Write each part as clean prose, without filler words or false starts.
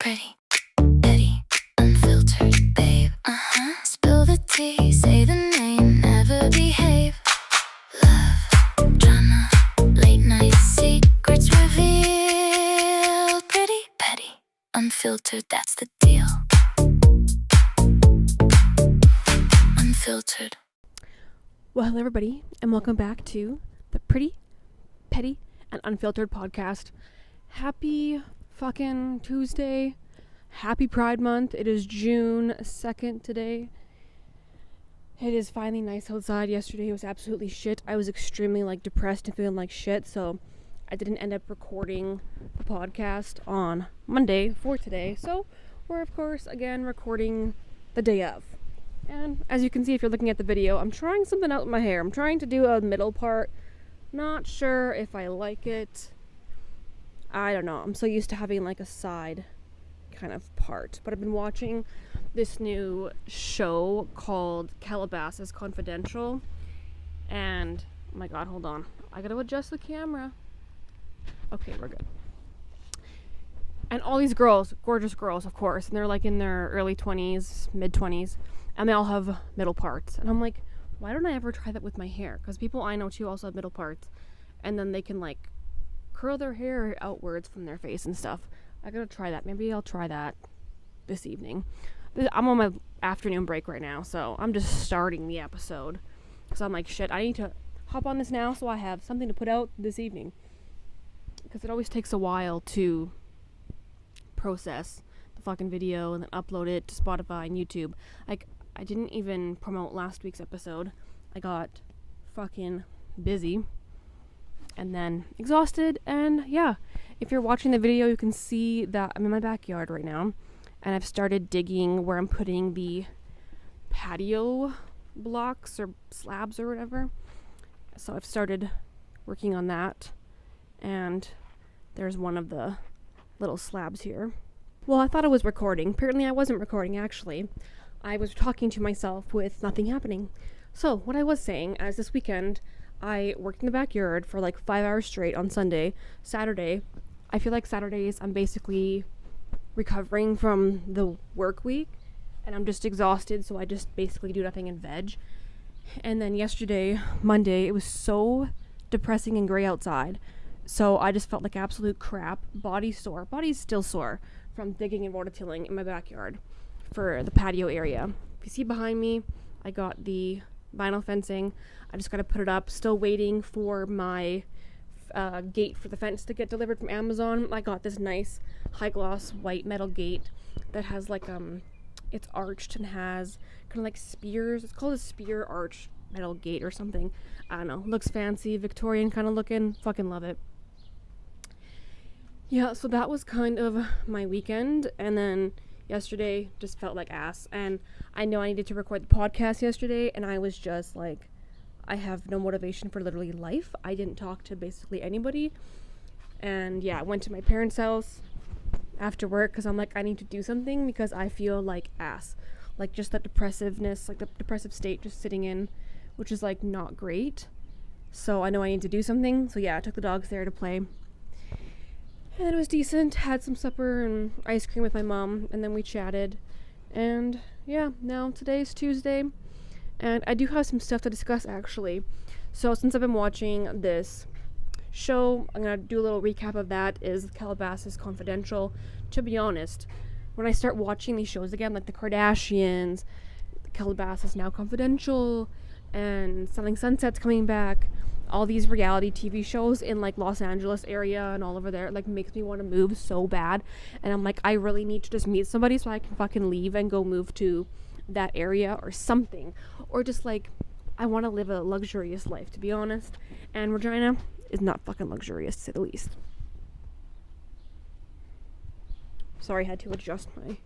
Pretty, petty, unfiltered, babe. Spill the tea, say the name, never behave. Love, drama, late night secrets revealed. Pretty, petty, unfiltered, that's the deal. Unfiltered. Well, hello everybody, and welcome back to the Pretty, Petty, and Unfiltered podcast. Happy fucking Tuesday. Happy Pride Month. It is June 2nd today. It is finally nice outside. Yesterday it was absolutely shit. I was extremely depressed and feeling like shit, so I didn't end up recording the podcast on Monday for today. So we're of course again recording the day of. And as you can see if you're looking at the video, I'm trying something out with my hair. I'm trying to do a middle part. Not sure if I like it. I don't know. I'm so used to having a side kind of part. But I've been watching this new show called Calabasas Confidential. And, oh my god, hold on. I gotta adjust the camera. Okay, we're good. And all these girls, gorgeous girls, of course. And they're in their early 20s, mid 20s. And they all have middle parts. And I'm like, why don't I ever try that with my hair? Because people I know too also have middle parts. And then they can curl their hair outwards from their face and stuff. I gotta try that. Maybe I'll try that this evening. I'm on my afternoon break right now, so I'm just starting the episode. So I'm like, shit, I need to hop on this now so I have something to put out this evening. Because it always takes a while to process the fucking video and then upload it to Spotify and YouTube. I didn't even promote last week's episode. I got fucking busy and then exhausted, and yeah, if you're watching the video you can see that I'm in my backyard right now and I've started digging where I'm putting the patio blocks or slabs or whatever. So I've started working on that, and there's one of the little slabs here. Well, I thought I was recording. Apparently I wasn't recording, actually. I was talking to myself with nothing happening. So what I was saying is this weekend I worked in the backyard for 5 hours straight on Sunday. Saturday, I feel like Saturdays I'm basically recovering from the work week and I'm just exhausted, so I just basically do nothing and veg. And then yesterday, Monday, it was so depressing and gray outside, so I just felt like absolute crap. Body's sore. Body's still sore from digging and rototilling in my backyard for the patio area. If you see behind me, I got the vinyl fencing. I just got to put it up. Still waiting for my gate for the fence to get delivered from Amazon. I got this nice high gloss white metal gate that has it's arched and has kind of spears. It's called a spear arch metal gate or something. I don't know. Looks fancy, Victorian kind of looking. Fucking love it. Yeah, so that was kind of my weekend, and then yesterday just felt like ass, and I know I needed to record the podcast yesterday, and I was just I have no motivation for literally life. I didn't talk to basically anybody, and yeah, I went to my parents' house after work because I'm I need to do something because I feel like ass, just that depressiveness, the depressive state just sitting in, which is not great. So I know I need to do something. So yeah, I took the dogs there to play. And it was decent. Had some supper and ice cream with my mom, and then we chatted. And yeah, now today's Tuesday, and I do have some stuff to discuss actually. So since I've been watching this show, I'm gonna do a little recap of that. Is Calabasas Confidential. To be honest, when I start watching these shows again, like the Kardashians, Calabasas Now Confidential, and Selling Sunset's coming back, all these reality TV shows in Los Angeles area and all over there, makes me want to move so bad. And I'm I really need to just meet somebody so I can fucking leave and go move to that area or something. Or just I want to live a luxurious life, to be honest. And Regina is not fucking luxurious, to say the least. Sorry, I had to adjust my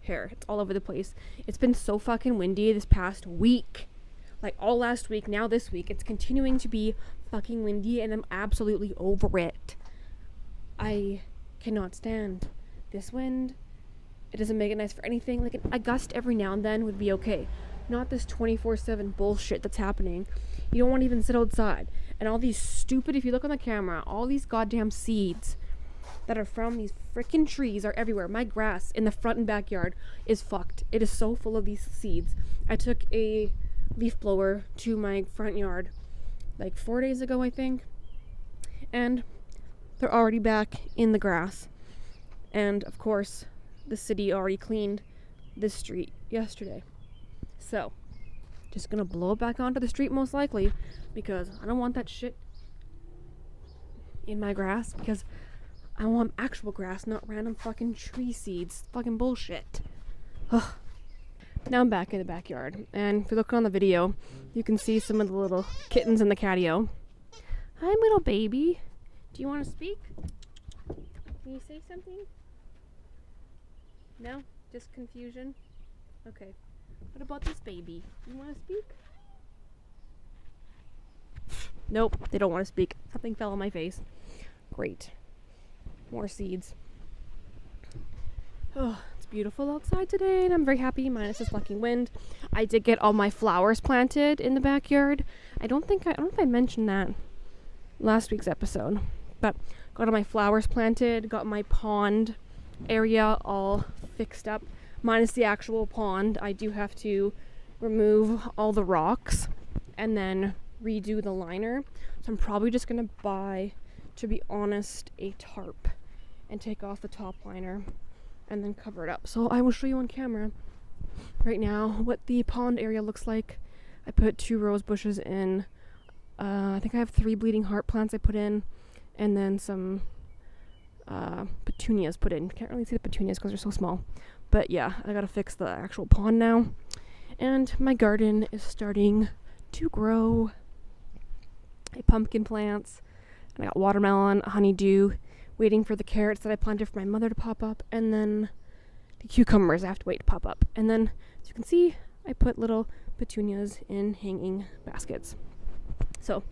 hair. It's all over the place. It's been so fucking windy this past week. All last week, now this week, it's continuing to be fucking windy, and I'm absolutely over it. I cannot stand this wind. It doesn't make it nice for anything. A gust every now and then would be okay. Not this 24/7 bullshit that's happening. You don't want to even sit outside. And all these stupid, if you look on the camera, all these goddamn seeds that are from these freaking trees are everywhere. My grass in the front and backyard is fucked. It is so full of these seeds. I took a leaf blower to my front yard like 4 days ago, I think, and they're already back in the grass. And of course, the city already cleaned this street yesterday. So, just gonna blow it back onto the street most likely, because I don't want that shit in my grass, because I want actual grass, not random fucking tree seeds. Fucking bullshit. Ugh. Now I'm back in the backyard, and if you look on the video, you can see some of the little kittens in the catio. Hi, little baby. Do you want to speak? Can you say something? No? Just confusion? Okay. What about this baby? You want to speak? Nope, they don't want to speak. Something fell on my face. Great. More seeds. Oh, it's beautiful outside today, and I'm very happy, minus this fucking wind. I did get all my flowers planted in the backyard. I don't know if I mentioned that last week's episode, but got all my flowers planted, got my pond area all fixed up, minus the actual pond. I do have to remove all the rocks and then redo the liner. So I'm probably just gonna buy, to be honest, a tarp and take off the top liner and then cover it up. So I will show you on camera right now what the pond area looks like. I put 2 rose bushes in. I think I have 3 bleeding heart plants I put in, and then some petunias put in. Can't really see the petunias because they're so small. But yeah, I gotta fix the actual pond now. And my garden is starting to grow. I have pumpkin plants, and I got watermelon, honeydew, waiting for the carrots that I planted for my mother to pop up, and then the cucumbers I have to wait to pop up. And then, as you can see, I put little petunias in hanging baskets. So,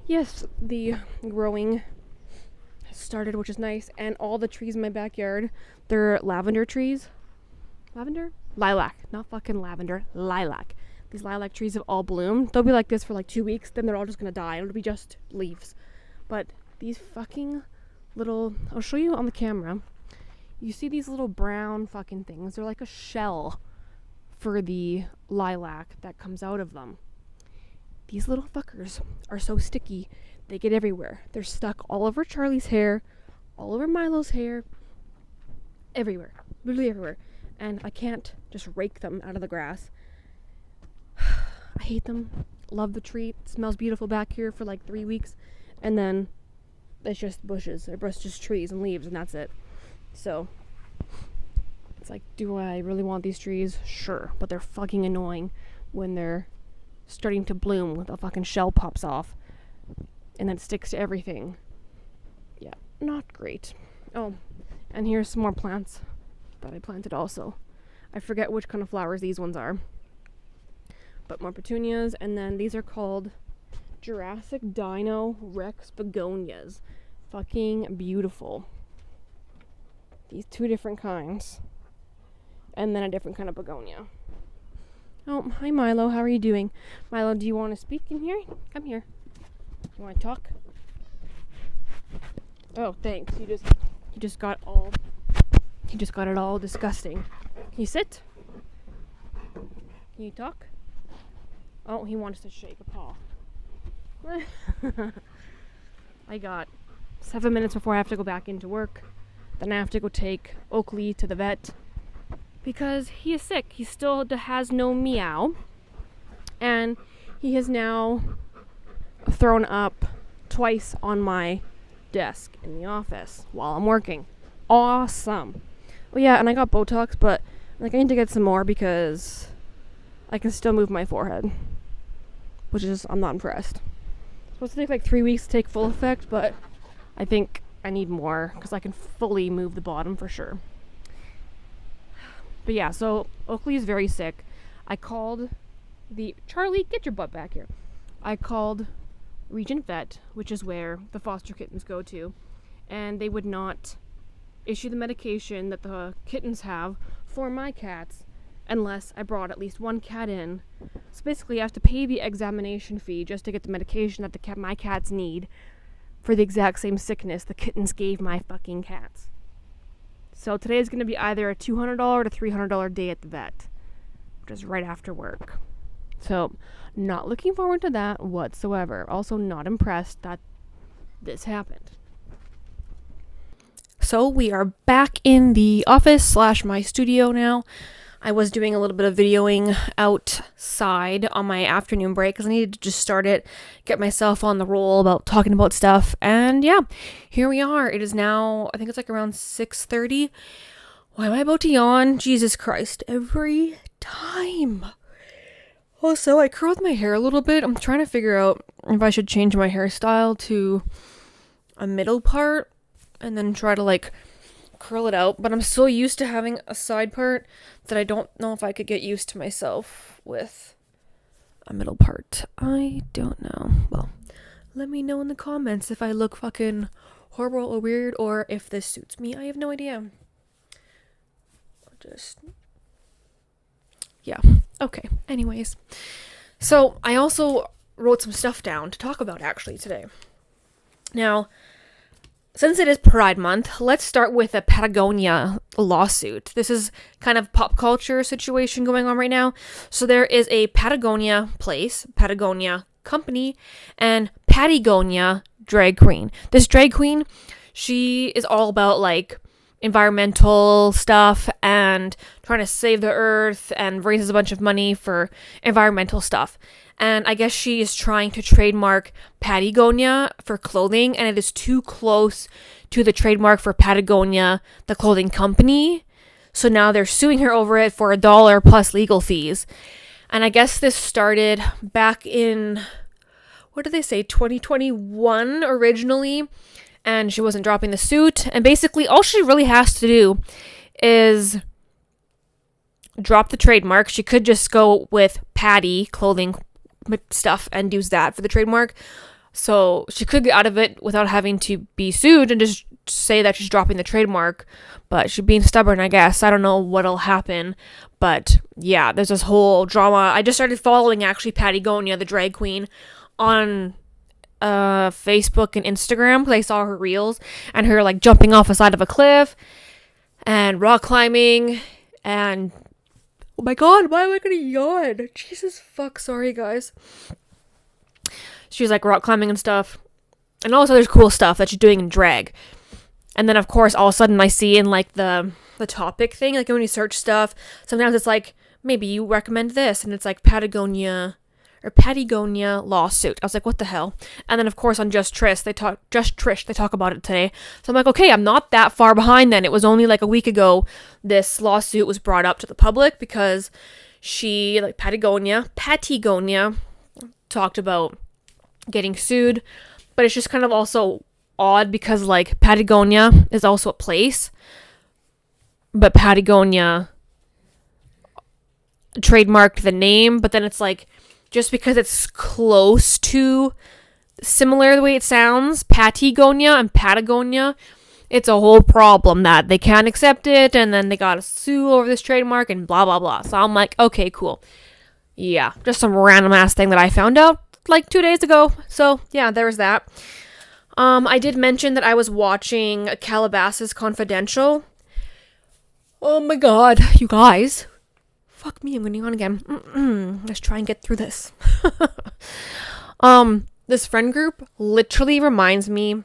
yes, the growing has started, which is nice, and all the trees in my backyard, they're lavender trees. Lavender? Lilac. Not fucking lavender. Lilac. These lilac trees have all bloomed. They'll be like this for like 2 weeks, then they're all just gonna die. It'll be just leaves. But these fucking little, I'll show you on the camera. You see these little brown fucking things. They're like a shell for the lilac that comes out of them. These little fuckers are so sticky. They get everywhere. They're stuck all over Charlie's hair, all over Milo's hair, everywhere. Literally everywhere. And I can't just rake them out of the grass. I hate them. Love the tree. It smells beautiful back here for like 3 weeks. And then it's just bushes. It's just trees and leaves, and that's it. So it's like, do I really want these trees? Sure. But they're fucking annoying when they're starting to bloom when the fucking shell pops off and then sticks to everything. Yeah, not great. Oh, and here's some more plants that I planted also. I forget which kind of flowers these ones are. But more petunias, and then these are called Jurassic Dino Rex begonias. Fucking beautiful. These 2 different kinds. And then a different kind of begonia. Oh, hi Milo, how are you doing? Milo, do you want to speak in here? Come here. You want to talk? Oh, thanks. You just got it all disgusting. Can you sit? Can you talk? Oh, he wants to shake a paw. I got 7 minutes before I have to go back into work. Then I have to go take Oakley to the vet because he is sick. He still has no meow, and he has now thrown up twice on my desk in the office while I'm working. Awesome. Oh yeah, and I got Botox, but like I need to get some more because I can still move my forehead, which is, I'm not impressed. It's supposed to take like 3 weeks to take full effect, but I think I need more because I can fully move the bottom for sure. But yeah, so Oakley is very sick. I called Charlie, get your butt back here. I called Regent Vet, which is where the foster kittens go to, and they would not issue the medication that the kittens have for my cats unless I brought at least 1 cat in. So basically I have to pay the examination fee just to get the medication that my cats need, for the exact same sickness the kittens gave my fucking cats. So today is going to be either a $200 to $300 day at the vet, which is right after work. So not looking forward to that whatsoever. Also not impressed that this happened. So we are back in the office / my studio now. I was doing a little bit of videoing outside on my afternoon break because I needed to just start it, get myself on the roll about talking about stuff. And yeah, here we are. It is now, I think it's like around 6:30. Why am I about to yawn? Jesus Christ, every time. Also, I curled my hair a little bit. I'm trying to figure out if I should change my hairstyle to a middle part and then try to like curl it out, but I'm so used to having a side part that I don't know if I could get used to myself with a middle part. I don't know. Well, let me know in the comments if I look fucking horrible or weird or if this suits me. I have no idea. Yeah. Okay. Anyways. So I also wrote some stuff down to talk about actually today. Now, since it is Pride Month, let's start with a Patagonia lawsuit. This is kind of pop culture situation going on right now. So there is a Patagonia place, Patagonia company, and Patagonia drag queen. This drag queen, she is all about like environmental stuff and trying to save the earth and raises a bunch of money for environmental stuff. And I guess she is trying to trademark Patagonia for clothing, and it is too close to the trademark for Patagonia, the clothing company. So now they're suing her over it for $1 plus legal fees. And I guess this started back in, what did they say, 2021 originally. And she wasn't dropping the suit. And basically all she really has to do is drop the trademark. She could just go with Patty clothing stuff and use that for the trademark. So she could get out of it without having to be sued and just say that she's dropping the trademark. But she's being stubborn, I guess. I don't know what'll happen. But yeah, there's this whole drama. I just started following actually Patagonia, the drag queen, on Facebook and Instagram because I saw her reels and her like jumping off the side of a cliff and rock climbing and oh my god, why am I gonna yawn? Jesus fuck, sorry guys. She's like rock climbing and stuff. And also there's cool stuff that she's doing in drag. And then of course all of a sudden I see in like the topic thing, like when you search stuff, sometimes it's like, maybe you recommend this, and it's like Patagonia lawsuit. I was like, what the hell? And then of course on Just Trish, they talk about it today. So I'm like, okay, I'm not that far behind then. It was only like a week ago this lawsuit was brought up to the public because she, like Patagonia talked about getting sued. But it's just kind of also odd because like Patagonia is also a place, but Patagonia trademarked the name, but then it's like, just because it's close to similar the way it sounds, Patagonia and Patagonia, it's a whole problem that they can't accept it, and then they gotta sue over this trademark and blah blah blah. So I'm like, okay, cool. Yeah, just some random ass thing that I found out like 2 days ago. So yeah, there was that. I did mention that I was watching Calabasas Confidential. Oh my god, you guys. Fuck me, I'm gonna yawn again. Let's try and get through this. This friend group literally reminds me,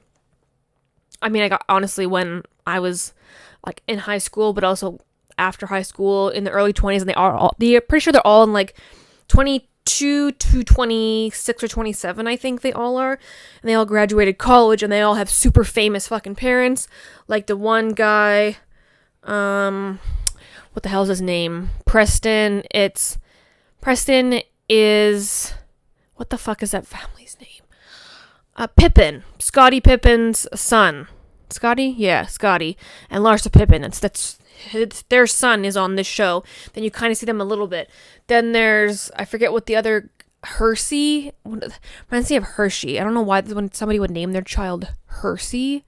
I mean, I got, honestly, when I was like in high school, but also after high school in the early 20s, and they're pretty sure they're all in like 22 to 26 or 27, I think they all are. And they all graduated college, and they all have super famous fucking parents. Like the one guy, what the hell is his name? Preston is, what the fuck is that family's name? Pippin. Scottie Pippen's son. Scottie? Yeah, Scottie. And Larsa Pippen. It's their son is on this show. Then you kind of see them a little bit. Then there's, I forget what the other, Hershey? Reminds me of Hershey. I don't know why when somebody would name their child Hershey.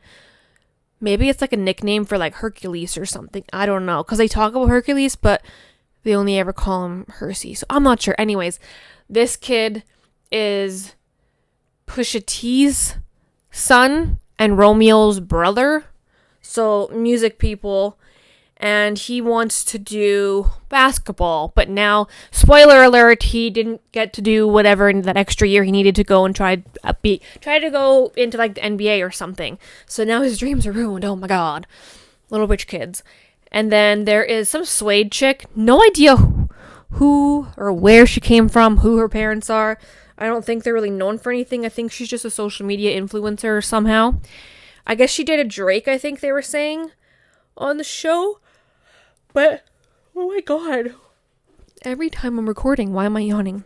Maybe it's like a nickname for like Hercules or something. I don't know. Because they talk about Hercules, but they only ever call him Hershey. So I'm not sure. Anyways, this kid is Pusha T's son and Romeo's brother. So music people. And he wants to do basketball. But now, spoiler alert, he didn't get to do whatever in that extra year he needed to go and try to go into like the NBA or something. So now his dreams are ruined. Oh my god. Little rich kids. And then there is some Suede chick. No idea who or where she came from, who her parents are. I don't think they're really known for anything. I think she's just a social media influencer somehow. I guess she dated Drake, I think they were saying on the show. But, oh my god. Every time I'm recording, why am I yawning?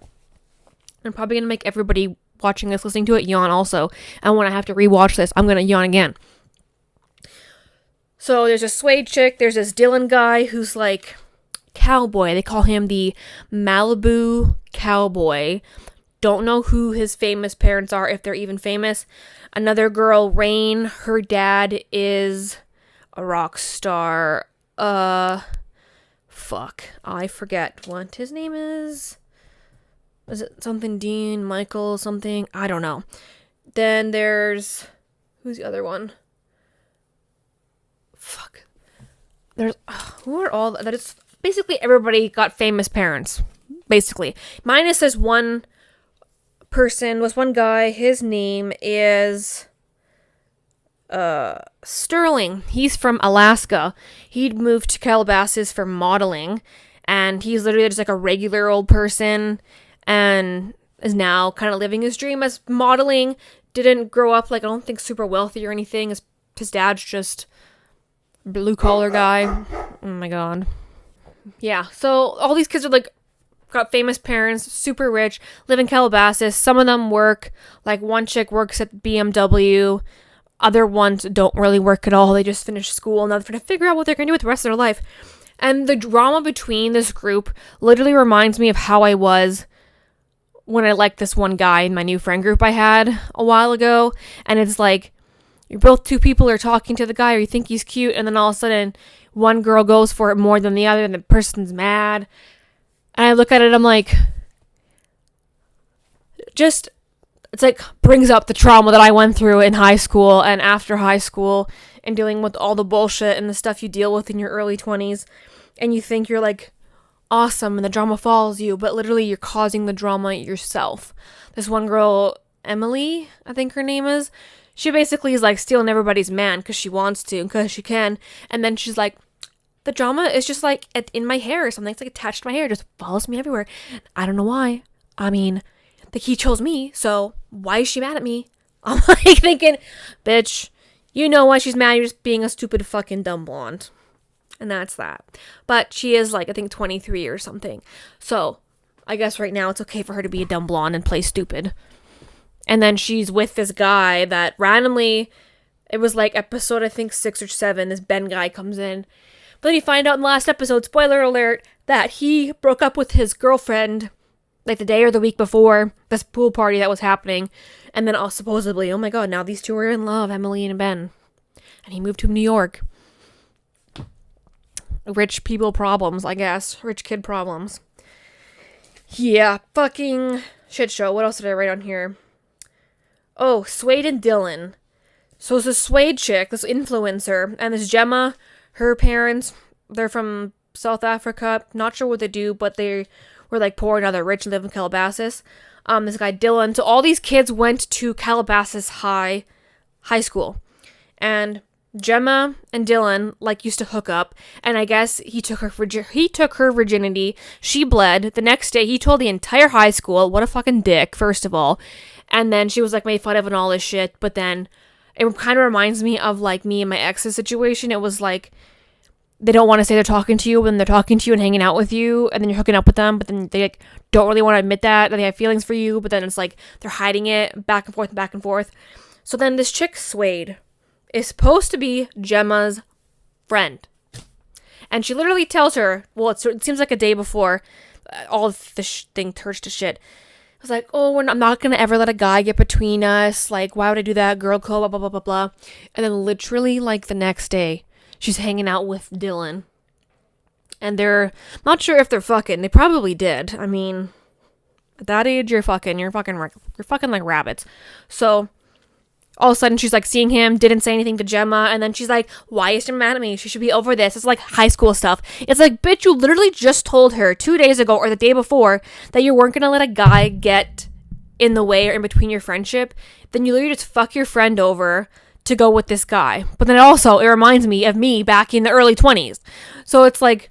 I'm probably going to make everybody watching this, listening to it, yawn also. And when I have to rewatch this, I'm going to yawn again. So there's a Suede chick. There's this Dylan guy who's like cowboy. They call him the Malibu Cowboy. Don't know who his famous parents are, if they're even famous. Another girl, Rain. Her dad is a rock star. Fuck. I forget what his name is. Is it something Dean, Michael, something? I don't know. Then there's... Who's the other one? Fuck. There's... who are all... That is... Basically, everybody got famous parents. Basically. Minus this one person, was one guy. His name is... Sterling. He's from Alaska. He'd moved to Calabasas for modeling, and he's literally just like a regular old person and is now kind of living his dream as modeling. Didn't grow up like, I don't think, super wealthy or anything. His dad's just blue collar guy. Oh my god. Yeah, so all these kids are like got famous parents, super rich, live in Calabasas. Some of them work, like one chick works at BMW. Other ones don't really work at all. They just finish school and they're trying to figure out what they're going to do with the rest of their life. And the drama between this group literally reminds me of how I was when I liked this one guy in my new friend group I had a while ago. And it's like, you're both two people are talking to the guy or you think he's cute, and then all of a sudden one girl goes for it more than the other and the person's mad. And I look at it, I'm like, just... It's like brings up the trauma that I went through in high school and after high school and dealing with all the bullshit and the stuff you deal with in your early 20s. And you think you're like awesome and the drama follows you, but literally you're causing the drama yourself. This one girl, Emily, I think her name is, she basically is like stealing everybody's man because she wants to and because she can. And then she's like, the drama is just like in my hair or something. It's like attached to my hair. It just follows me everywhere. I don't know why. I mean... he chose me, so why is she mad at me? I'm like thinking, bitch, you know why she's mad. You're just being a stupid fucking dumb blonde. And that's that. But she is like, I think 23 or something. So I guess right now it's okay for her to be a dumb blonde and play stupid. And then she's with this guy that randomly, it was like episode, I think 6 or 7, this Ben guy comes in. But then you find out in the last episode, spoiler alert, that he broke up with his girlfriend like the day or the week before this pool party that was happening. And then supposedly, oh my god, now these two are in love, Emily and Ben. And he moved to New York. Rich people problems, I guess. Rich kid problems. Yeah, fucking shit show. What else did I write on here? Oh, Suede and Dylan. So it's a Suede chick, this influencer, and this Gemma, her parents, they're from South Africa. Not sure what they do, but they were like poor, now they're rich and live in Calabasas. This guy Dylan. So all these kids went to Calabasas High School, and Gemma and Dylan like used to hook up, and I guess he took her virginity. She bled. The next day, he told the entire high school, what a fucking dick, first of all, and then she was like made fun of and all this shit. But then it kind of reminds me of like me and my ex's situation. It was like, they don't want to say they're talking to you when they're talking to you and hanging out with you, and then you're hooking up with them, but then they like don't really want to admit that they have feelings for you, but then it's like they're hiding it back and forth and back and forth. So then this chick Suede is supposed to be Gemma's friend, and she literally tells her, well, it seems like a day before all of this thing turns to shit. I was like, oh, I'm not gonna ever let a guy get between us, like why would I do that, girl code, blah blah blah blah blah. And then literally like the next day, she's hanging out with Dylan. And they're not sure if they're fucking. They probably did. I mean, at that age, you're fucking like rabbits. So all of a sudden she's like seeing him, didn't say anything to Gemma, and then she's like, why is she mad at me? She should be over this. It's like high school stuff. It's like, bitch, you literally just told her 2 days ago or the day before that you weren't gonna let a guy get in the way or in between your friendship. Then you literally just fuck your friend over to go with this guy. But then also, it reminds me of me back in the early 20s. So it's like,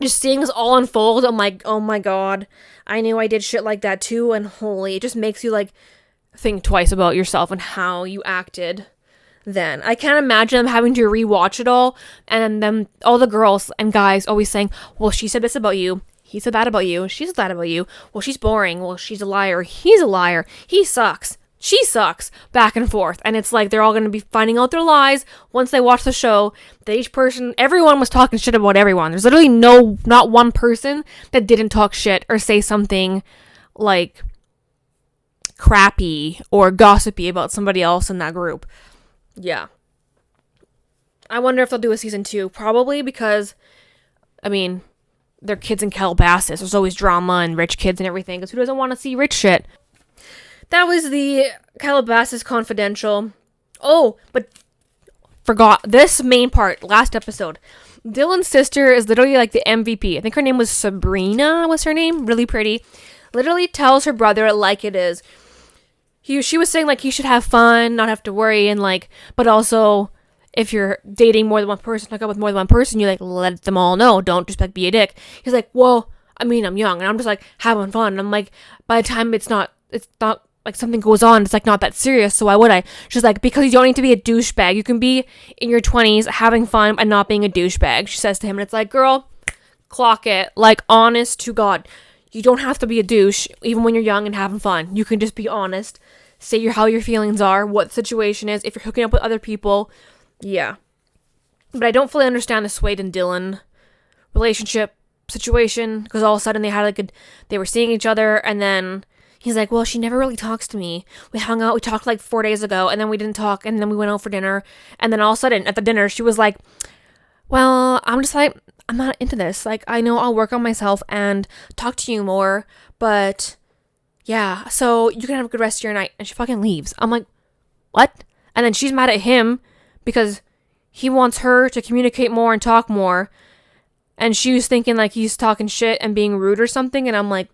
just seeing this all unfold, I'm like, oh my god, I knew I did shit like that too, and holy, it just makes you like think twice about yourself and how you acted then. I can't imagine them having to rewatch it all, and then all the girls and guys always saying, well, she said this about you, he said that about you, she said that about you, well, she's boring, well, she's a liar, he's a liar, he sucks, she sucks, back and forth. And it's like they're all going to be finding out their lies once they watch the show. That each person, everyone was talking shit about everyone. There's literally not one person that didn't talk shit or say something like crappy or gossipy about somebody else in that group. Yeah. I wonder if they'll do a season 2. Probably, because, I mean, they're kids in Calabasas. There's always drama and rich kids and everything, because who doesn't want to see rich shit? That was the Calabasas Confidential. Oh, but forgot this main part, last episode. Dylan's sister is literally like the MVP. I think her name was Sabrina, was her name? Really pretty. Literally tells her brother like it is. She was saying like he should have fun, not have to worry, and like, but also if you're dating more than one person, hook up with more than one person, you like let them all know. Don't just like be a dick. He's like, well, I mean, I'm young and I'm just like having fun. And I'm like, by the time it's not like something goes on, it's like not that serious, so why would I? She's like, because you don't need to be a douchebag. You can be in your 20s having fun and not being a douchebag, she says to him. And it's like, girl, clock it. Like, honest to God, you don't have to be a douche even when you're young and having fun. You can just be honest, say how your feelings are, what the situation is, if you're hooking up with other people. Yeah. But I don't fully understand the Swade and Dylan relationship situation, because all of a sudden they were seeing each other, and then he's like, well, she never really talks to me. We hung out, we talked like 4 days ago, and then we didn't talk, and then we went out for dinner. And then all of a sudden, at the dinner, she was like, well, I'm just like, I'm not into this. Like, I know I'll work on myself and talk to you more, but yeah, so you can have a good rest of your night. And she fucking leaves. I'm like, what? And then she's mad at him because he wants her to communicate more and talk more. And she was thinking like he's talking shit and being rude or something. And I'm like,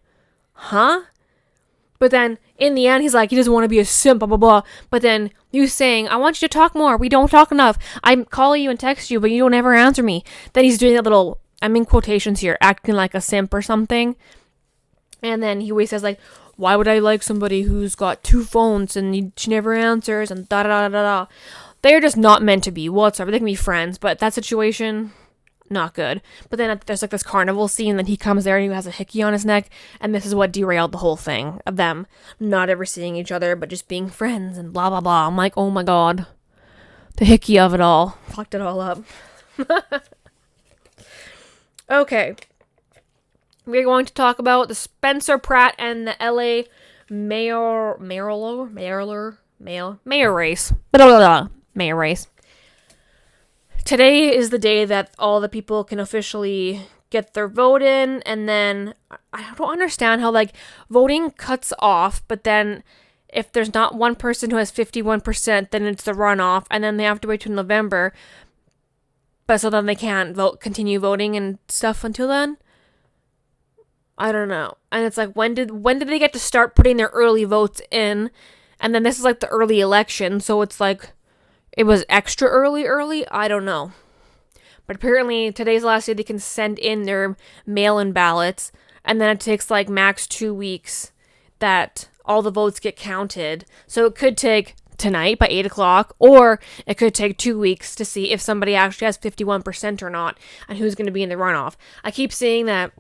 huh? But then, in the end, he's like, he doesn't want to be a simp, blah, blah, blah. But then, you saying, I want you to talk more. We don't talk enough. I call you and text you, but you don't ever answer me. Then he's doing that little, I'm in quotations here, acting like a simp or something. And then he always says, like, why would I like somebody who's got 2 phones and she never answers and da-da-da-da-da. They're just not meant to be whatsoever. They can be friends, but that situation, not good. But then there's like this carnival scene, and he comes there and he has a hickey on his neck, and this is what derailed the whole thing of them not ever seeing each other but just being friends and blah blah blah. I'm like, oh my god, the hickey of it all fucked it all up. Okay, we're going to talk about the Spencer Pratt and the LA mayor race. Mayor race. Today is the day that all the people can officially get their vote in, and then I don't understand how, like, voting cuts off, but then if there's not one person who has 51%, then it's the runoff, and then they have to wait till November, but so then they can't continue voting and stuff until then? I don't know. And it's like, when did they get to start putting their early votes in? And then this is like the early election, so it's like, it was extra early, I don't know. But apparently today's the last day they can send in their mail-in ballots, and then it takes like max 2 weeks that all the votes get counted. So it could take tonight by 8 o'clock, or it could take 2 weeks to see if somebody actually has 51% or not, and who's going to be in the runoff. I keep seeing that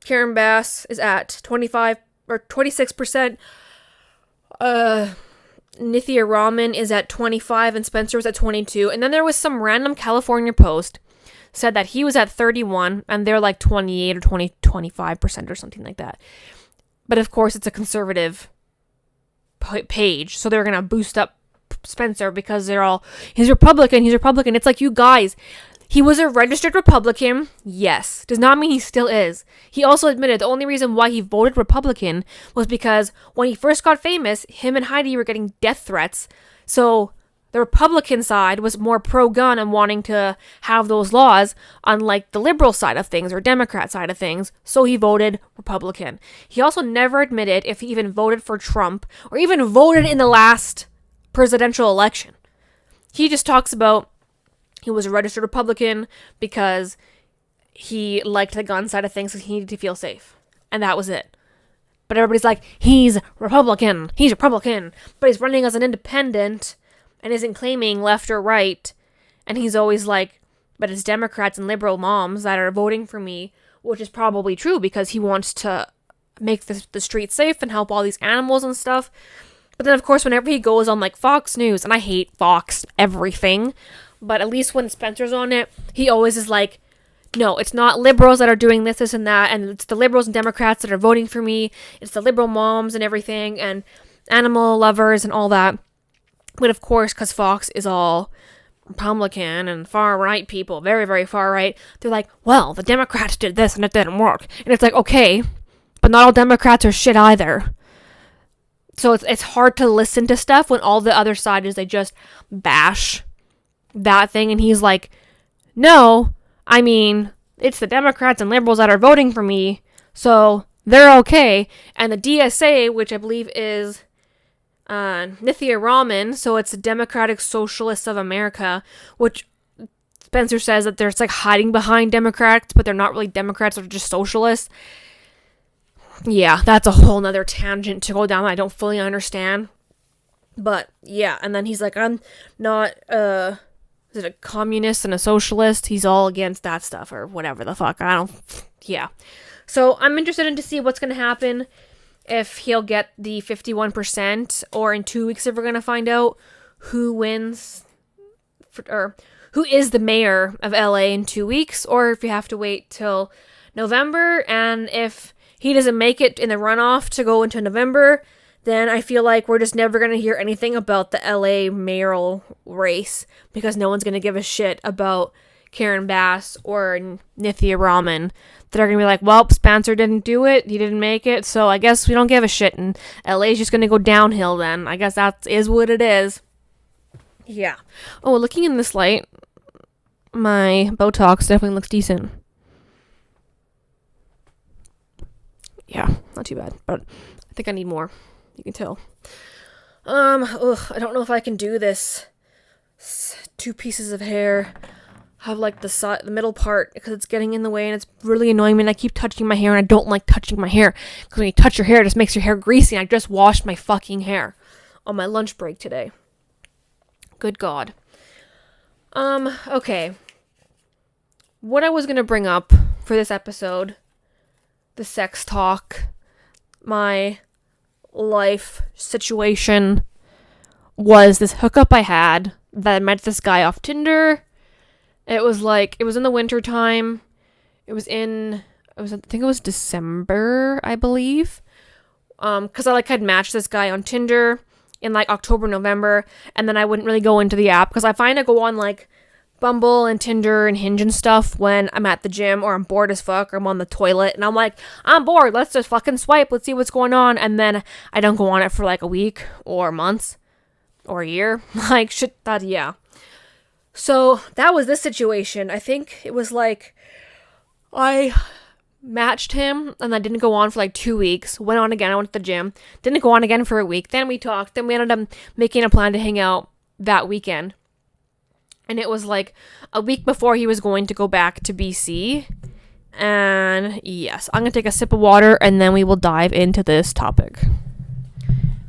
Karen Bass is at 25 or 26%. Nithya Raman is at 25 and Spencer was at 22. And then there was some random California post said that he was at 31 and they're like 28 or 25% or something like that. But of course it's a conservative page, so they're going to boost up Spencer because they're all, he's Republican. It's like, you guys, He was a registered Republican, yes. Does not mean he still is. He also admitted the only reason why he voted Republican was because when he first got famous, him and Heidi were getting death threats. So the Republican side was more pro-gun and wanting to have those laws, unlike the liberal side of things or Democrat side of things. So he voted Republican. He also never admitted if he even voted for Trump or even voted in the last presidential election. He just talks about he was a registered Republican because he liked the gun side of things because he needed to feel safe. And that was it. But everybody's like, he's Republican. He's Republican. But he's running as an independent and isn't claiming left or right. And he's always like, but it's Democrats and liberal moms that are voting for me, which is probably true because he wants to make the streets safe and help all these animals and stuff. But then, of course, whenever he goes on like Fox News, and I hate Fox everything, but at least when Spencer's on it, he always is like, no, it's not liberals that are doing this, this, and that, and it's the liberals and Democrats that are voting for me. It's the liberal moms and everything, and animal lovers and all that. But of course, because Fox is all Republican and far-right people, very, very far-right, they're like, well, the Democrats did this and it didn't work. And it's like, okay, but not all Democrats are shit either. So it's hard to listen to stuff when all the other side is they just bash that thing, and he's like, no, I mean, it's the Democrats and liberals that are voting for me, so they're okay. And the DSA, which I believe is Nithya Raman, so it's the Democratic Socialists of America, which Spencer says that they're like hiding behind Democrats, but they're not really Democrats, they're just socialists. Yeah, that's a whole nother tangent to go down that I don't fully understand. But yeah, and then he's like, I'm not is it a communist and a socialist? He's all against that stuff or whatever the fuck. Yeah. So I'm interested in to see what's going to happen, if he'll get the 51%, or in 2 weeks if we're going to find out who wins, or who is the mayor of LA in 2 weeks, or if you have to wait till November. And if he doesn't make it in the runoff to go into November, then I feel like we're just never going to hear anything about the LA mayoral race, because no one's going to give a shit about Karen Bass or Nithya Raman. They're going to be like, well, Spencer didn't do it, he didn't make it, so I guess we don't give a shit, and LA's just going to go downhill then. I guess that is what it is. Yeah. Oh, looking in this light, my Botox definitely looks decent. Yeah, not too bad, but I think I need more. You can tell. I don't know if I can do this. 2 pieces of hair. Have like the middle part, because it's getting in the way and it's really annoying me, and I keep touching my hair, and I don't like touching my hair, because when you touch your hair, it just makes your hair greasy, and I just washed my fucking hair on my lunch break today. Good God. Okay. What I was gonna bring up for this episode, the sex talk, my life situation, was this hookup I had that I met this guy off Tinder. It was in the winter time. I think it was December, I believe. Cause I had matched this guy on Tinder in October, November, and then I wouldn't really go into the app, cause I find I go on Bumble and Tinder and Hinge and stuff when I'm at the gym or I'm bored as fuck or I'm on the toilet and I'm like, I'm bored, let's just fucking swipe, let's see what's going on, and then I don't go on it for a week or months or a year. Shit, that, yeah. So that was this situation. I think it was I matched him and I didn't go on for 2 weeks. Went on again. I went to the gym. Didn't go on again for a week. Then we talked. Then we ended up making a plan to hang out that weekend. And it was a week before he was going to go back to BC. And yes, I'm going to take a sip of water and then we will dive into this topic.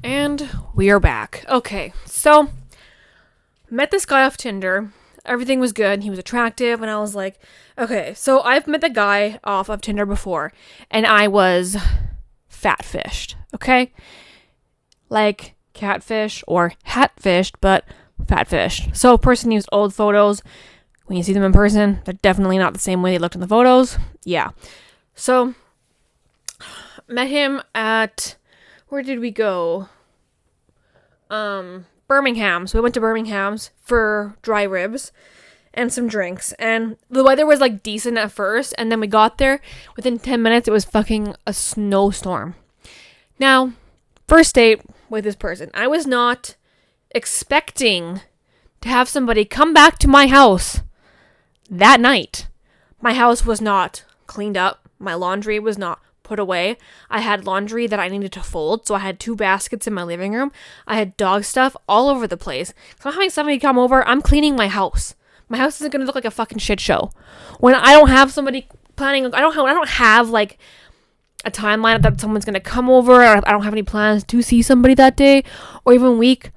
And we are back. Okay, so met this guy off Tinder. Everything was good. He was attractive. And I was like, okay, so I've met the guy off of Tinder before. And I was fat-fished, okay? Catfish or hat-fished, but fat-fished. So a person used old photos. When you see them in person, they're definitely not the same way they looked in the photos. Yeah. So, met him at, where did we go? Birmingham. So we went to Birmingham's for dry ribs. and some drinks. And the weather was like decent at first, and then we got there. Within 10 minutes, it was fucking a snowstorm. Now, first date with this person, I was not expecting to have somebody come back to my house that night. My house was not cleaned up. My laundry was not put away. I had laundry that I needed to fold, so I had 2 baskets in my living room. I had dog stuff all over the place. So I'm having somebody come over, I'm cleaning my house. My house isn't gonna look like a fucking shit show. When I don't have somebody planning, I don't have like a timeline that someone's gonna come over, or I don't have any plans to see somebody that day or even week.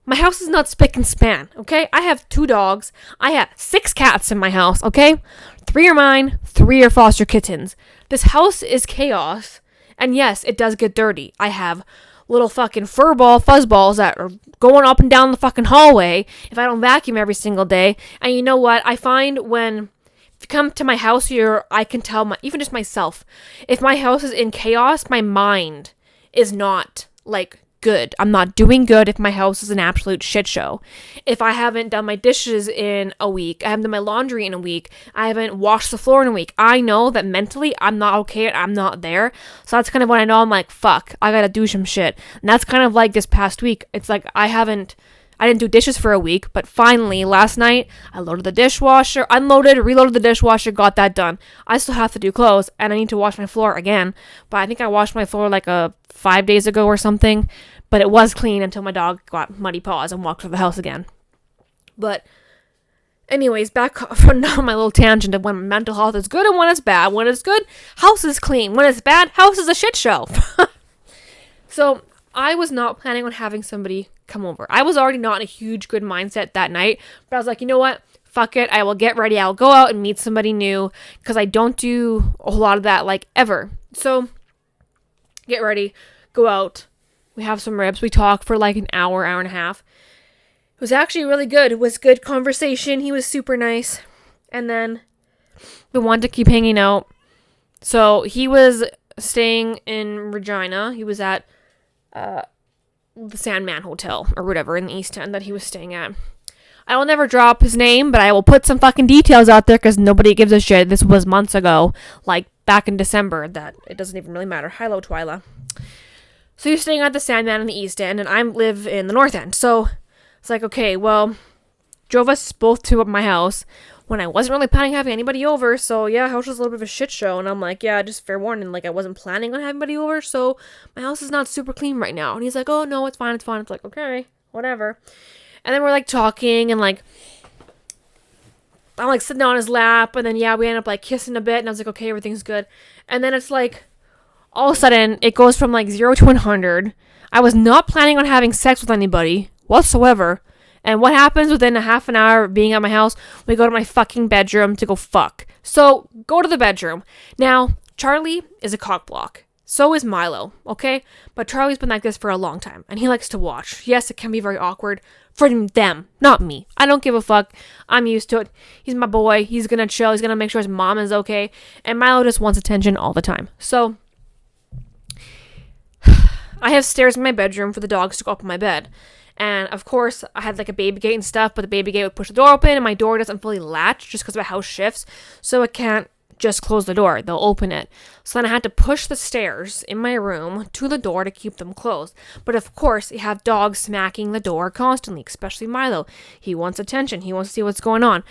My house is not spick and span, okay? I have 2 dogs. I have 6 cats in my house, okay? 3 are mine, 3 are foster kittens. This house is chaos. And yes, it does get dirty. I have little fucking fuzzballs that are going up and down the fucking hallway if I don't vacuum every single day. And you know what? I find when if you come to my house here, I can tell even just myself, if my house is in chaos, my mind is not like good. I'm not doing good if my house is an absolute shit show. If I haven't done my dishes in a week, I haven't done my laundry in a week, I haven't washed the floor in a week, I know that mentally I'm not okay and I'm not there. So that's kind of when I know I'm like, fuck, I gotta do some shit. And that's kind of like this past week. It's like I didn't do dishes for a week, but finally last night I loaded the dishwasher, unloaded, reloaded the dishwasher, got that done. I still have to do clothes and I need to wash my floor again, but I think I washed my floor like 5 days ago or something, but it was clean until my dog got muddy paws and walked through the house again. But anyways, back from now my little tangent of when mental health is good and when it's bad. When it's good, house is clean. When it's bad, house is a shit show. So I was not planning on having somebody come over. I was already not in a huge good mindset that night, but I was like, you know what? Fuck it. I will get ready. I'll go out and meet somebody new because I don't do a whole lot of that like ever. So get ready, go out. We have some ribs. We talk for like an hour and a half. It was actually really good. It was good conversation. He was super nice. And then we wanted to keep hanging out. So he was staying in Regina. He was at the Sandman Hotel or whatever in the East End that he was staying at. I will never drop his name, but I will put some fucking details out there because nobody gives a shit. This was months ago, like back in December, that it doesn't even really matter. Hello, Twyla. So he was staying at the Sandman in the East End, and I live in the North End. So it's like, okay, well, drove us both to my house when I wasn't really planning on having anybody over. So yeah, house was a little bit of a shit show. And I'm like, yeah, just fair warning. Like I wasn't planning on having anybody over. So my house is not super clean right now. And he's like, oh no, it's fine. It's fine. It's like, okay, whatever. And then we're like talking and like, I'm like sitting on his lap. And then yeah, we end up like kissing a bit. And I was like, okay, everything's good. And then it's like, all of a sudden, it goes from like 0 to 100. I was not planning on having sex with anybody whatsoever. And what happens within a half an hour of being at my house? We go to my fucking bedroom to go fuck. So, go to the bedroom. Now, Charlie is a cock block. So is Milo, okay? But Charlie's been like this for a long time. And he likes to watch. Yes, it can be very awkward for them, not me. I don't give a fuck. I'm used to it. He's my boy. He's gonna chill. He's gonna make sure his mom is okay. And Milo just wants attention all the time. So I have stairs in my bedroom for the dogs to go up on my bed. And of course, I had like a baby gate and stuff, but the baby gate would push the door open and my door doesn't fully latch just because my house shifts. So it can't just close the door. They'll open it. So then I had to push the stairs in my room to the door to keep them closed. But of course, you have dogs smacking the door constantly, especially Milo. He wants attention. He wants to see what's going on.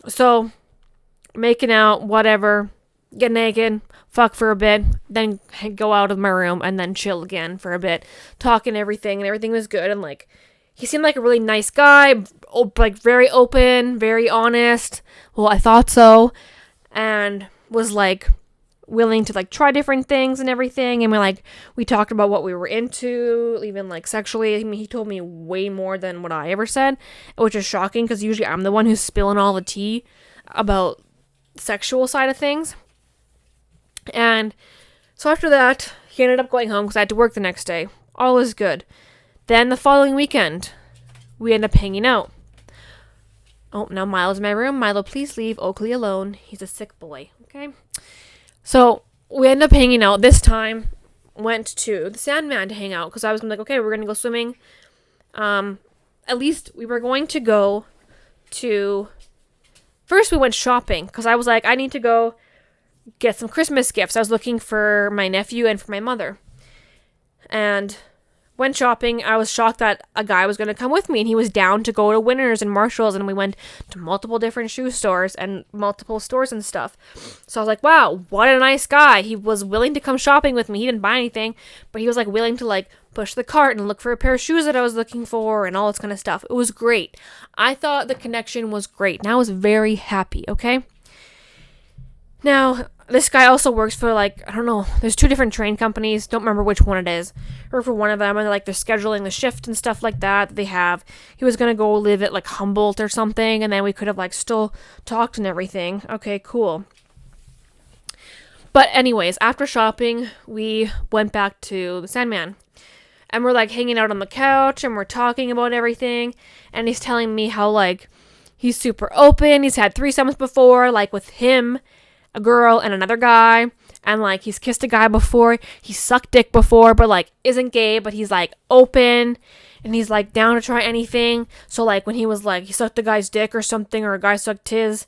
So, making out, whatever, get naked, fuck for a bit, then go out of my room and then chill again for a bit, talking everything, and everything was good. And like, he seemed like a really nice guy, like very open, very honest. Well, I thought so, and was like willing to like try different things and everything. And we talked about what we were into, even like sexually. I mean, he told me way more than what I ever said, which is shocking because usually I'm the one who's spilling all the tea about sexual side of things. And so after that, he ended up going home because I had to work the next day. All was good. Then the following weekend, we end up hanging out. Oh, now Milo's in my room. Milo, please leave Oakley alone. He's a sick boy, okay? So we end up hanging out. This time, went to the Sandman to hang out because I was like, okay, we're going to go swimming. At least we were going to go first we went shopping because I was like, I need to go get some Christmas gifts. I was looking for my nephew and for my mother. And went shopping. I was shocked that a guy was going to come with me, and he was down to go to Winners and Marshalls, and we went to multiple different shoe stores and multiple stores and stuff. So I was like, wow, what a nice guy. He was willing to come shopping with me. He didn't buy anything, but he was like willing to like push the cart and look for a pair of shoes that I was looking for and all this kind of stuff. It was great. I thought the connection was great, and I was very happy, okay? Now, this guy also works for, like, I don't know, there's 2 different train companies. Don't remember which one it is. I work for one of them, and they're scheduling the shift and stuff like that they have. He was going to go live at, like, Humboldt or something, and then we could have, like, still talked and everything. Okay, cool. But anyways, after shopping, we went back to the Sandman. And we're, like, hanging out on the couch, and we're talking about everything. And he's telling me how, like, he's super open. He's had threesomes before, like, with him, a girl, and another guy. And, like, he's kissed a guy before. He sucked dick before, but, like, isn't gay. But he's, like, open. And he's, like, down to try anything. So, like, when he was, like, he sucked a guy's dick or something, or a guy sucked his,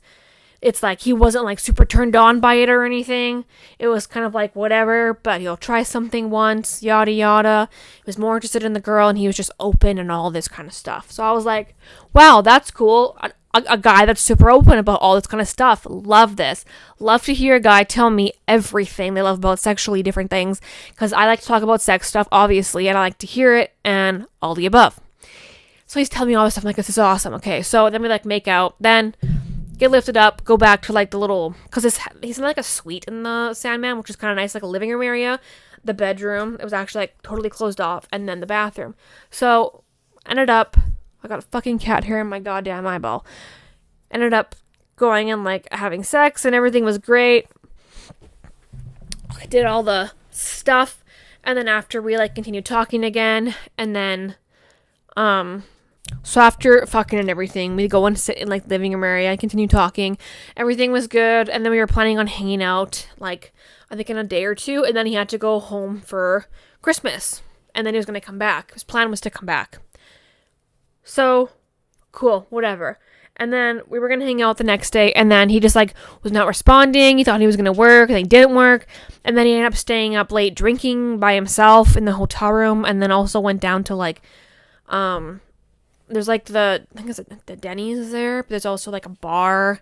it's, like, he wasn't, like, super turned on by it or anything. It was kind of, like, whatever. But he'll try something once, yada, yada. He was more interested in the girl, and he was just open and all this kind of stuff. So I was like, wow, that's cool. A guy that's super open about all this kind of stuff. Love this. Love to hear a guy tell me everything they love about sexually different things, because I like to talk about sex stuff, obviously, and I like to hear it and all the above. So he's telling me all this stuff. I'm like, this is awesome. Okay, so then we, like, make out. Then get lifted up, go back to, like, the little, because he's in, like, a suite in the Sandman, which is kind of nice, like a living room area. The bedroom, it was actually, like, totally closed off, and then the bathroom. So ended up, I got a fucking cat hair in my goddamn eyeball. Ended up going and, like, having sex, and everything was great. I did all the stuff, and then after we, like, continued talking again, and then, so after fucking and everything, we go and sit in, like, the living room area and continue talking. Everything was good, and then we were planning on hanging out, like, I think in a day or 2, and then he had to go home for Christmas, and then he was going to come back. His plan was to come back. So, cool, whatever. And then we were going to hang out the next day, and then he just, like, was not responding. He thought he was going to work, and he didn't work. And then he ended up staying up late drinking by himself in the hotel room, and then also went down to, like, there's, like, I think it's the Denny's there, but there's also, like, a bar.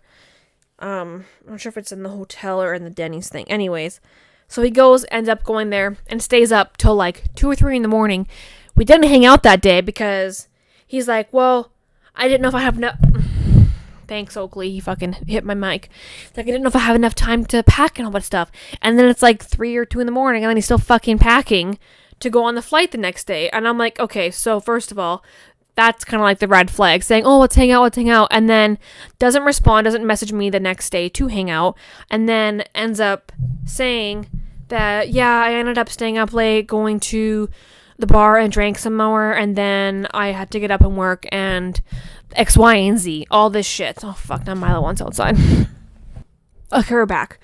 I'm not sure if it's in the hotel or in the Denny's thing. Anyways, so he ends up going there and stays up till, like, 2 or 3 in the morning. We didn't hang out that day because he's like, well, I didn't know if I have enough. Thanks, Oakley. He fucking hit my mic. It's like, I didn't know if I have enough time to pack and all that stuff. And then it's like 3 or 2 in the morning, and then he's still fucking packing to go on the flight the next day. And I'm like, okay, so first of all, that's kind of like the red flag, saying, oh, let's hang out. And then doesn't respond, doesn't message me the next day to hang out. And then ends up saying that, yeah, I ended up staying up late, going to the bar and drank some more, and then I had to get up and work, and X, Y, and Z, all this shit. Oh, fuck, now Milo wants outside. Okay, we're back.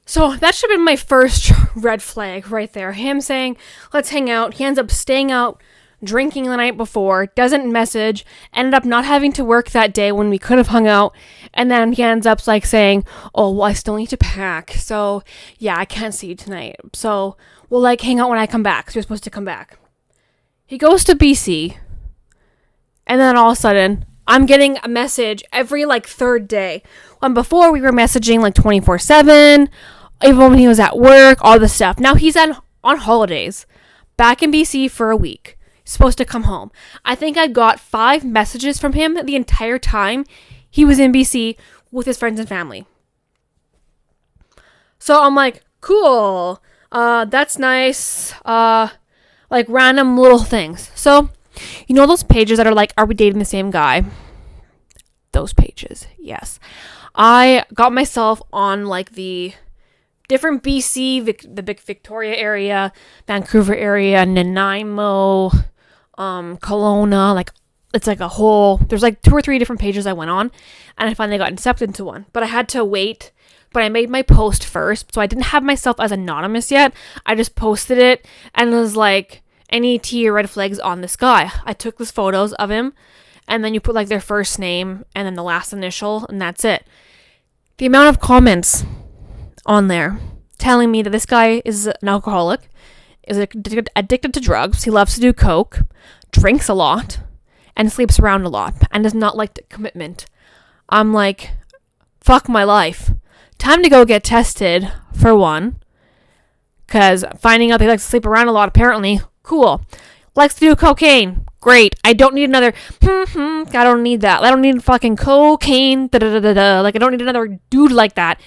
So that should have been my first red flag right there. Him saying, let's hang out. He ends up staying out, drinking the night before, doesn't message, ended up not having to work that day when we could have hung out, and then he ends up, like, saying, oh, well, I still need to pack, so, yeah, I can't see you tonight, so we'll, like, hang out when I come back, so you're supposed to come back. He goes to BC, and then all of a sudden, I'm getting a message every, like, 3rd day, when before we were messaging, like, 24/7, even when he was at work, all this stuff. Now he's on holidays, back in BC for a week. Supposed to come home. I think I got 5 messages from him the entire time he was in BC with his friends and family. So I'm like, cool. That's nice. Like random little things. So, you know those pages that are like, are we dating the same guy? Those pages, yes. I got myself on like the different BC, the big Victoria area, Vancouver area, Nanaimo, Kelowna, like it's like a whole, there's like 2 or 3 different pages I went on, and I finally got accepted into one, but I had to wait, but I made my post first, so I didn't have myself as anonymous yet. I just posted it, and it was like, any tea or red flags on this guy. I took these photos of him, and then you put like their first name and then the last initial, and that's it. The amount of comments on there telling me that this guy is an alcoholic, is addicted to drugs, he loves to do coke, drinks a lot, and sleeps around a lot, and does not like commitment. I'm like, fuck my life. Time to go get tested, for one. Because finding out they like to sleep around a lot, apparently, cool. Likes to do cocaine, great. I don't need another, I don't need that. I don't need fucking cocaine, Like, I don't need another dude like that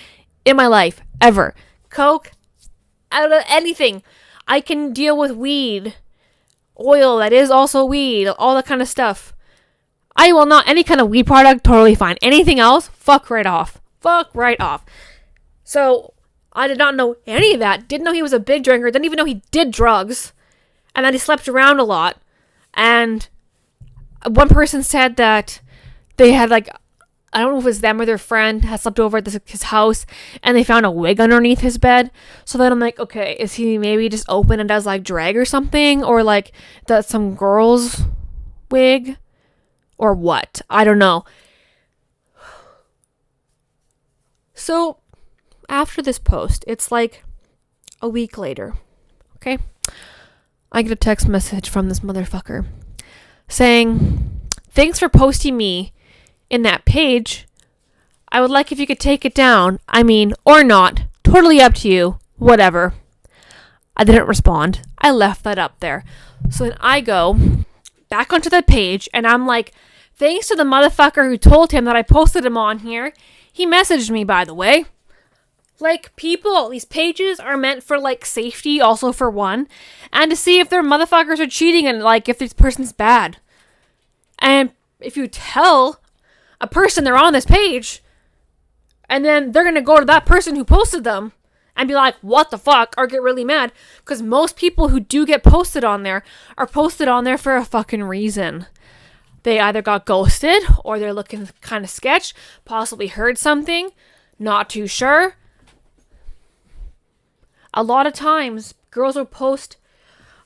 in my life, ever. Coke, out of anything. I can deal with weed, oil that is also weed, all that kind of stuff. I will not, any kind of weed product, totally fine. Anything else, fuck right off. Fuck right off. So, I did not know any of that. Didn't know he was a big drinker. Didn't even know he did drugs. And that he slept around a lot. And one person said that they had like, I don't know if it was them or their friend had slept over at his house and they found a wig underneath his bed. So then I'm like, okay, is he maybe just open and does like drag or something? Or like does some girl's wig? Or what? I don't know. So after this post, it's like a week later. Okay? I get a text message from this motherfucker saying, thanks for posting me in that page. I would like if you could take it down. I mean, or not. Totally up to you. Whatever. I didn't respond. I left that up there. So then I go back onto the page and I'm like, thanks to the motherfucker who told him that I posted him on here. He messaged me, by the way. Like, people, these pages are meant for, like, safety, also for one, and to see if their motherfuckers are cheating and, like, if this person's bad. And if you tell a person they're on this page, and then they're gonna go to that person who posted them and be like, what the fuck, or get really mad, because most people who do get posted on there are posted on there for a fucking reason. They either got ghosted, or they're looking kind of sketch, possibly heard something, not too sure. A lot of times, girls will post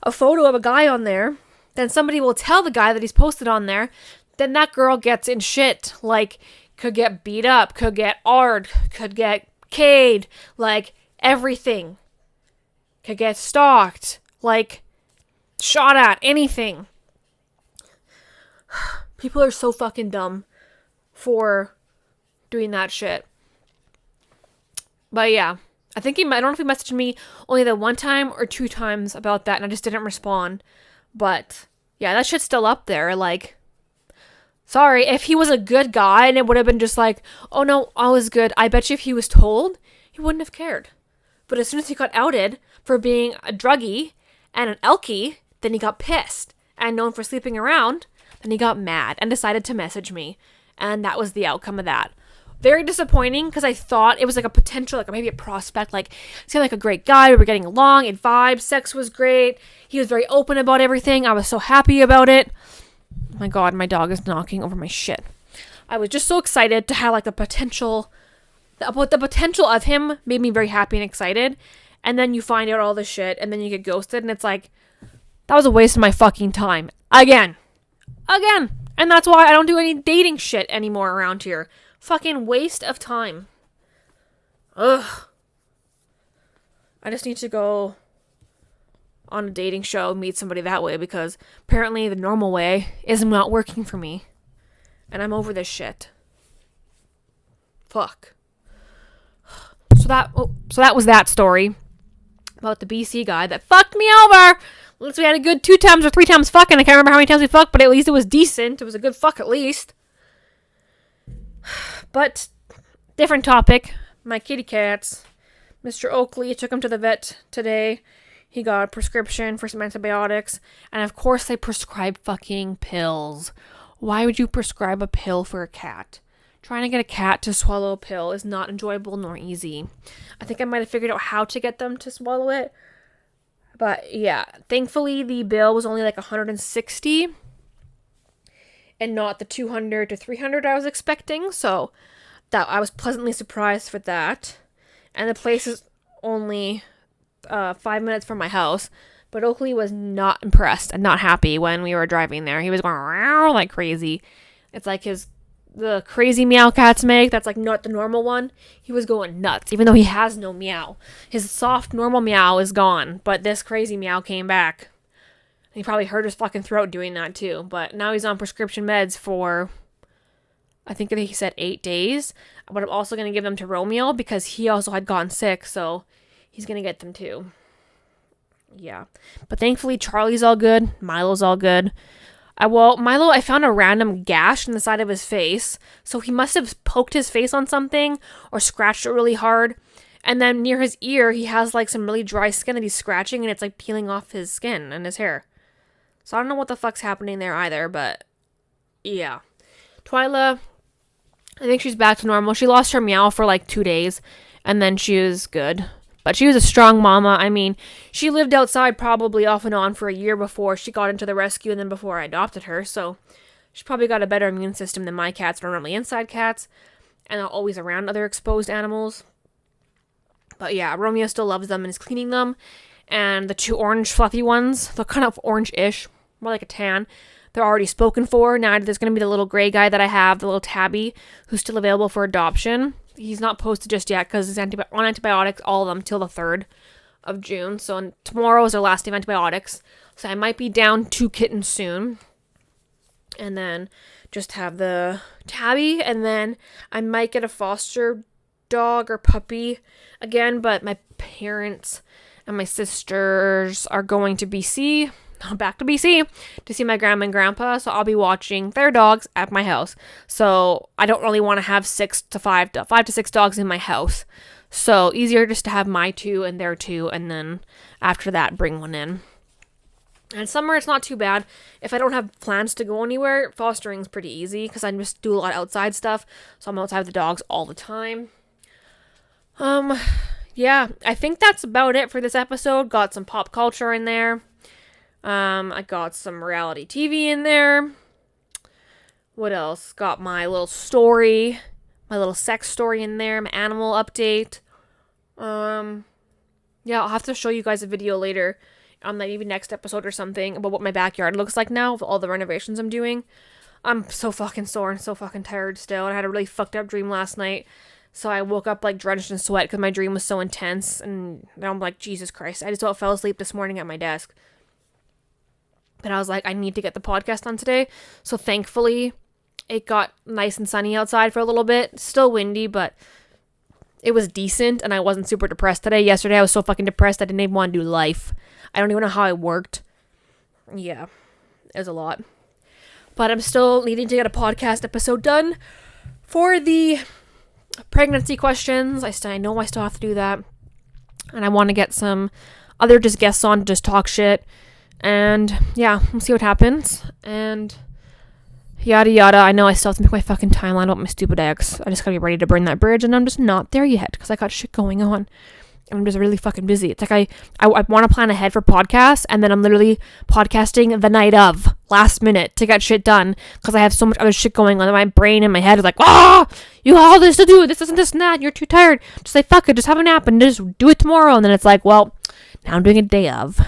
a photo of a guy on there, then somebody will tell the guy that he's posted on there, then that girl gets in shit, like, could get beat up, could get R'd, could get K'd, like, everything. Could get stalked, like, shot at, anything. People are so fucking dumb for doing that shit. But yeah. I think I don't know if he messaged me only the one time or two times about that and I just didn't respond. But yeah, that shit's still up there. Like, sorry, if he was a good guy and it would have been just like, oh no, all is good. I bet you if he was told, he wouldn't have cared. But as soon as he got outed for being a druggie and an elkie, then he got pissed. And known for sleeping around, then he got mad and decided to message me. And that was the outcome of that. Very disappointing because I thought it was like a potential, like maybe a prospect, like seemed like a great guy. We were getting along, it vibed, sex was great. He was very open about everything. I was so happy about it. Oh my God, my dog is knocking over my shit. I was just so excited to have like the potential of him made me very happy and excited. And then you find out all this shit and then you get ghosted and it's like, that was a waste of my fucking time. Again. And that's why I don't do any dating shit anymore around here. Fucking waste of time. Ugh. I just need to go on a dating show, meet somebody that way, because apparently the normal way is not working for me. And I'm over this shit. Fuck. So that was that story about the BC guy that fucked me over. At least we had a good 2 times or 3 times fucking. I can't remember how many times we fucked, but at least it was decent. It was a good fuck at least. But, different topic. My kitty cats. Mr. Oakley took him to the vet today. He got a prescription for some antibiotics. And of course they prescribe fucking pills. Why would you prescribe a pill for a cat? Trying to get a cat to swallow a pill is not enjoyable nor easy. I think I might have figured out how to get them to swallow it. But yeah, thankfully the bill was only like $160. And not the $200 to $300 I was expecting. So that I was pleasantly surprised for that. And the place is only 5 minutes from my house. But Oakley was not impressed and not happy when we were driving there. He was going "Meow" like crazy. It's like the crazy meow cats make. That's like not the normal one. He was going nuts, even though he has no meow. His soft normal meow is gone, but this crazy meow came back. He probably hurt his fucking throat doing that too. But now he's on prescription meds for, I think he said 8 days. But I'm also going to give them to Romeo because he also had gotten sick. So he's going to get them too. Yeah. But thankfully, Charlie's all good. Milo's all good. Milo, I found a random gash in the side of his face. So he must have poked his face on something or scratched it really hard. And then near his ear, he has like some really dry skin that he's scratching and it's like peeling off his skin and his hair. So I don't know what the fuck's happening there either, but yeah. Twyla, I think she's back to normal. She lost her meow for like 2 days and then she was good. But she was a strong mama. I mean, she lived outside probably off and on for a year before she got into the rescue and then before I adopted her. So she probably got a better immune system than my cats, are normally inside cats and are always around other exposed animals. But yeah, Romeo still loves them and is cleaning them. And the 2 orange fluffy ones, they're kind of orange-ish, more like a tan. They're already spoken for. Now there's going to be the little gray guy that I have, the little tabby, who's still available for adoption. He's not posted just yet because he's on antibiotics, all of them, till the 3rd of June. So tomorrow is their last day of antibiotics. So I might be down 2 kittens soon. And then just have the tabby. And then I might get a foster dog or puppy again. But my parents and my sisters are going to BC. Back to BC to see my grandma and grandpa, so I'll be watching their dogs at my house. So I don't really want to have 5 to 6 dogs in my house. So easier just to have my 2 and their 2, and then after that bring one in. And summer it's not too bad. If I don't have plans to go anywhere, fostering's pretty easy because I just do a lot of outside stuff. So I'm outside with the dogs all the time. Yeah, I think that's about it for this episode. Got some pop culture in there. I got some reality TV in there. What else? Got my little story, my little sex story in there, my animal update. Yeah, I'll have to show you guys a video later on maybe next episode or something about what my backyard looks like now with all the renovations I'm doing. I'm so fucking sore and so fucking tired still. And I had a really fucked up dream last night. So I woke up like drenched in sweat because my dream was so intense. And now I'm like, Jesus Christ. I just about fell asleep this morning at my desk. But I was like, I need to get the podcast done today. So thankfully, it got nice and sunny outside for a little bit. Still windy, but it was decent. And I wasn't super depressed today. Yesterday, I was so fucking depressed, I didn't even want to do life. I don't even know how I worked. Yeah, it was a lot. But I'm still needing to get a podcast episode done for the pregnancy questions. I know I still have to do that. And I want to get some other just guests on to just talk shit. And yeah, we'll see what happens. And yada yada. I know I still have to make my fucking timeline about my stupid ex. I just gotta be ready to burn that bridge, and I'm just not there yet because I got shit going on. And I'm just really fucking busy. It's like I want to plan ahead for podcasts, and then I'm literally podcasting the night of, last minute, to get shit done because I have so much other shit going on. My brain and my head is like, you have all this to do, this and this and that, and you're too tired. Just say fuck it, just have a nap and just do it tomorrow. And then it's like, well, now I'm doing a day of.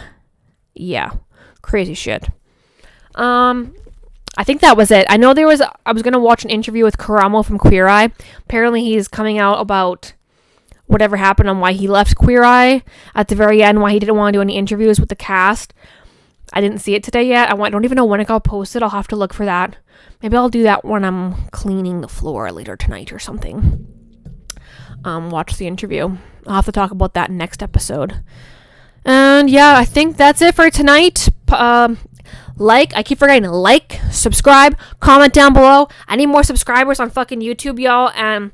Yeah, crazy shit. I think that was it. I know I was going to watch an interview with Karamo from Queer Eye. Apparently he's coming out about whatever happened on why he left Queer Eye at the very end, why he didn't want to do any interviews with the cast. I didn't see it today yet. I don't even know when it got posted. I'll have to look for that. Maybe I'll do that when I'm cleaning the floor later tonight or something. Watch the interview. I'll have to talk about that next episode. And yeah, I think that's it for tonight. I keep forgetting, subscribe, comment down below. I need more subscribers on fucking YouTube, y'all. And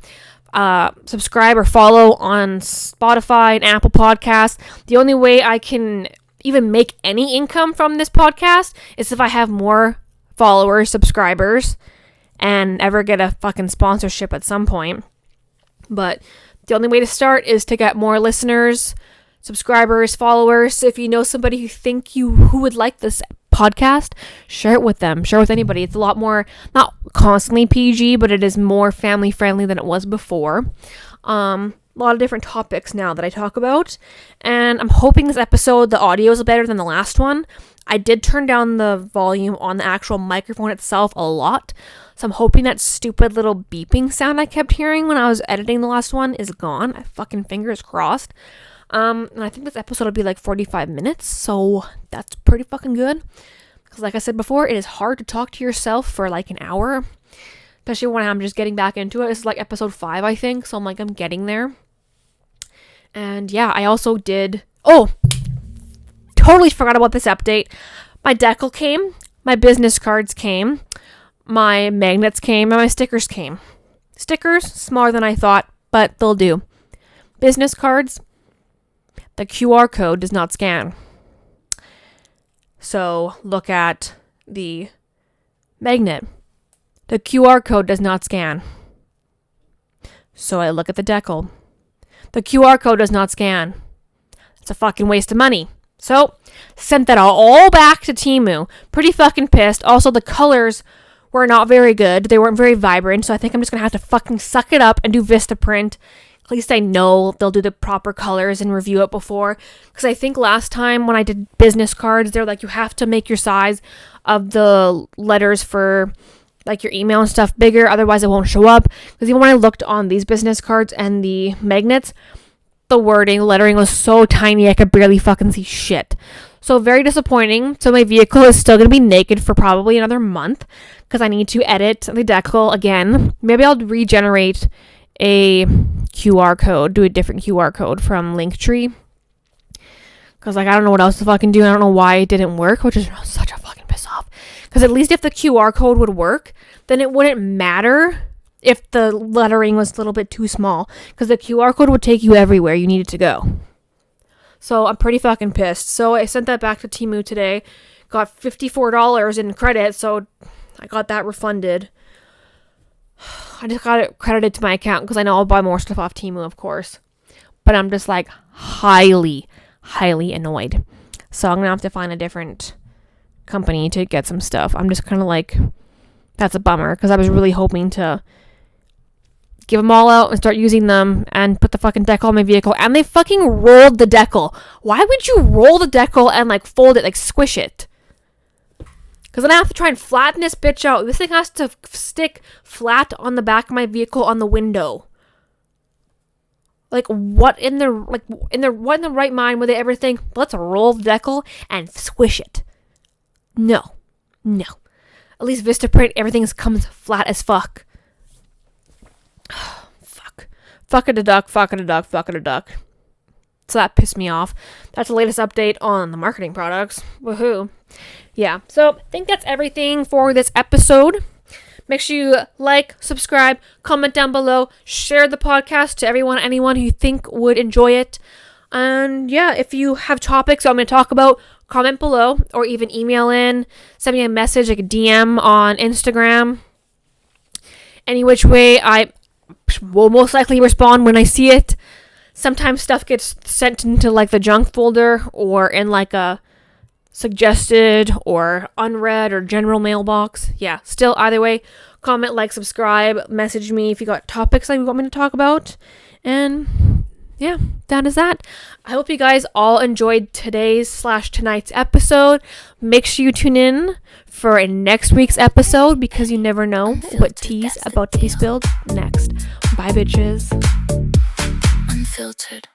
subscribe or follow on Spotify and Apple Podcasts. The only way I can even make any income from this podcast is if I have more followers, subscribers, and ever get a fucking sponsorship at some point. But the only way to start is to get more listeners, subscribers, followers. If you know somebody who would like this podcast, share it with them. Share it with anybody. It's a lot more, not constantly PG, but it is more family friendly than it was before. lot of different topics now that I talk about, and I'm hoping this episode, the audio is better than the last one. I did turn down the volume on the actual microphone itself a lot, so I'm hoping that stupid little beeping sound I kept hearing when I was editing the last one is gone. I fucking fingers crossed. And I think this episode will be like 45 minutes, so that's pretty fucking good. Because like I said before, it is hard to talk to yourself for like an hour, especially when I'm just getting back into it. This is like episode 5, I think, so I'm getting there. And yeah, I also did... Oh! Totally forgot about this update. My decal came, my business cards came, my magnets came, and my stickers came. Stickers, smaller than I thought, but they'll do. Business cards, the QR code does not scan. So look at the magnet. The QR code does not scan. So I look at the decal. The QR code does not scan. It's a fucking waste of money. So, sent that all back to Temu. Pretty fucking pissed. Also, the colors were not very good. They weren't very vibrant, so I think I'm just gonna have to fucking suck it up and do Vistaprint. At least I know they'll do the proper colors and review it before. Because I think last time when I did business cards, they're like, you have to make your size of the letters for like your email and stuff bigger, otherwise it won't show up. Because even when I looked on these business cards and the magnets, the wording, lettering was so tiny I could barely fucking see shit. So very disappointing. So my vehicle is still going to be naked for probably another month because I need to edit the decal again. Maybe I'll regenerate a QR code, do a different QR code from Linktree. Because like I don't know what else to fucking do. I don't know why it didn't work, which is such a fucking piss off. Because at least if the QR code would work, then it wouldn't matter if the lettering was a little bit too small. Because the QR code would take you everywhere you needed to go. So I'm pretty fucking pissed. So I sent that back to Temu today. Got $54 in credit, so I got that refunded. I just got it credited to my account because I know I'll buy more stuff off Temu, of course. But I'm just like highly annoyed. So I'm going to have to find a different company to get some stuff. I'm just kind of like, that's a bummer because I was really hoping to give them all out and start using them and put the fucking decal on my vehicle. And they fucking rolled the decal. Why would you roll the decal and like fold it, like squish it? Because then I have to try and flatten this bitch out. This thing has to stick flat on the back of my vehicle on the window. Like what in the right mind would they ever think, let's roll the decal and squish it? No. At least Vistaprint, everything comes flat as fuck. Fuck it a duck. So that pissed me off. That's the latest update on the marketing products. Woohoo. Yeah, so I think that's everything for this episode. Make sure you like, subscribe, comment down below, share the podcast to anyone who you think would enjoy it. And yeah, if you have topics I'm going to talk about, comment below or even email in, send me a message, like a DM on Instagram. Any which way, I will most likely respond when I see it. Sometimes stuff gets sent into like the junk folder or in like a suggested or unread or general mailbox. Yeah, still either way, comment, like, subscribe, message me if you got topics that you want me to talk about. And yeah, that is that. I hope you guys all enjoyed tonight's episode. Make sure you tune in for next week's episode because you never know what tea's about to be spilled next. Bye, bitches. Unfiltered.